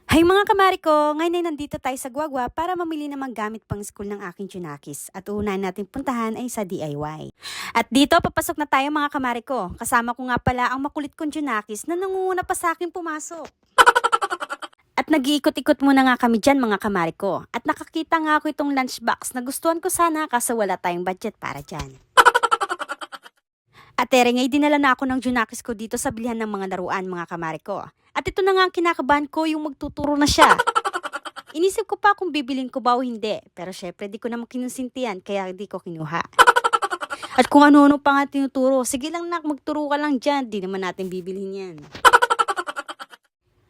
Hay mga kamari ko, ngayon ay nandito tayo sa Guagua para mamili ng mga gamit pang school ng aking Junakis. At unahin natin puntahan ay sa DIY. At dito, papasok na tayo mga kamari ko. Kasama ko nga pala ang makulit kong Junakis na nangunguna pa sa akin pumasok. At nag-iikot-ikot muna nga kami dyan mga kamari ko. At nakakita nga ako itong lunchbox na gustuhan ko sana kaso wala tayong budget para dyan. At ere ngay dinala na ako ng Junakis ko dito sa bilihan ng mga laruan mga kamari ko. At ito na nga ang kinakabahan ko, yung magtuturo na siya. Inisip ko pa kung bibilin ko ba o hindi. Pero syempre di ko naman kinusintihan kaya di ko kinuha. At kung ano-ano pa nga tinuturo, sige lang nak, magturo ka lang dyan. Di naman natin bibilhin yan.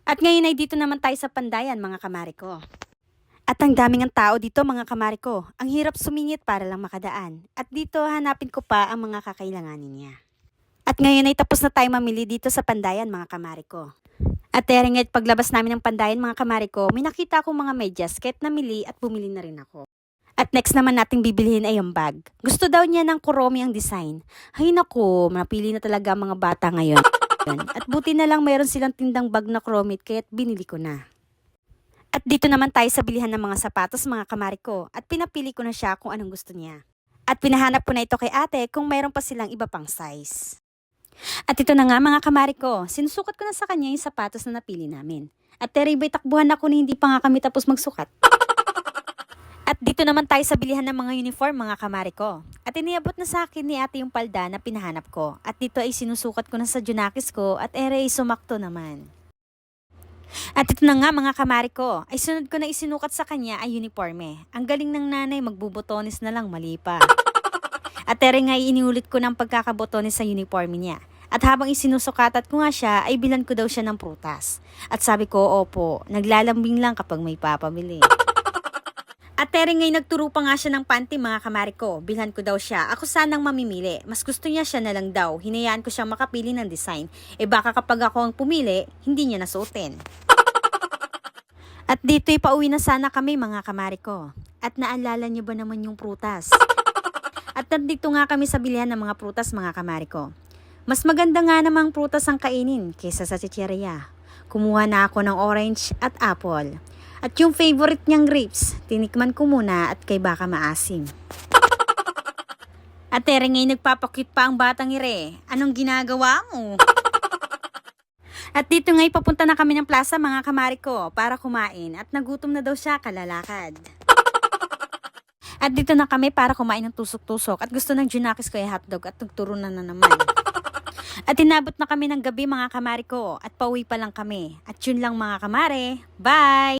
At ngayon ay dito naman tayo sa Pandayan mga kamari ko. At ang daming ang tao dito mga kamari ko. Ang hirap sumingit para lang makadaan. At dito hanapin ko pa ang mga kakailanganin niya. At ngayon ay tapos na tayo mamili dito sa Pandayan mga kamari ko. At teringit paglabas namin ng Pandayan mga kamari ko, may nakita akong mga medyas kahit namili at bumili na rin ako. At next naman nating bibilihin ay yung bag. Gusto daw niya ng Kuromi ang design. Hay nako, napili na talaga ang mga bata ngayon. At buti na lang mayroon silang tindang bag na Kuromit kaya't binili ko na. At dito naman tayo sa bilihan ng mga sapatos mga kamari ko at pinapili ko na siya kung anong gusto niya. At pinahanap ko na ito kay ate kung mayroon pa silang iba pang size. At ito na nga mga kamari ko, sinusukat ko na sa kanya yung sapatos na napili namin. At teribay takbuhan ako na hindi pa nga kami tapos magsukat. At dito naman tayo sa bilihan ng mga uniform mga kamari ko. At iniabot na sa akin ni ate yung palda na pinahanap ko. At dito ay sinusukat ko na sa Junakis ko at ere ay sumakto naman. At ito na nga mga kamari ko, ay sunod ko na isinukat sa kanya ay uniforme. Ang galing ng nanay, magbubotones na lang, mali pa. At ere nga iniulit ko ng pagkakabotones sa uniforme niya. At habang isinusukatat ko nga siya, ay bilan ko daw siya ng prutas. At sabi ko, opo, naglalambing lang kapag may papabili. At ere nga nagturo pa nga siya ng panty mga kamari ko. Bilhan ko daw siya, ako sanang mamimili. Mas gusto niya siya na lang daw. Hinayaan ko siyang makapili ng design. E baka kapag ako ang pumili, hindi niya nasuotin. At dito pauwi na sana kami mga kamari ko. At naalala niyo ba naman yung prutas? At nandito nga kami sa bilihan ng mga prutas mga kamari ko. Mas maganda nga namang prutas ang kainin kaysa sa chicheria. Kumuha na ako ng orange at apple. At yung favorite niyang grapes, tinikman ko muna at kay baka maasim. At ere ngay nagpapakit pa ang batang ire. Anong ginagawa mo? At dito ngay papunta na kami ng plaza mga kamari ko para kumain. At nagutom na daw siya kalalakad. At dito na kami para kumain ng tusok-tusok. At gusto ng Junakis ko ay hotdog at nagturo na naman. At inabot na kami ng gabi mga kamari ko. At pauwi pa lang kami. At yun lang mga kamari. Bye!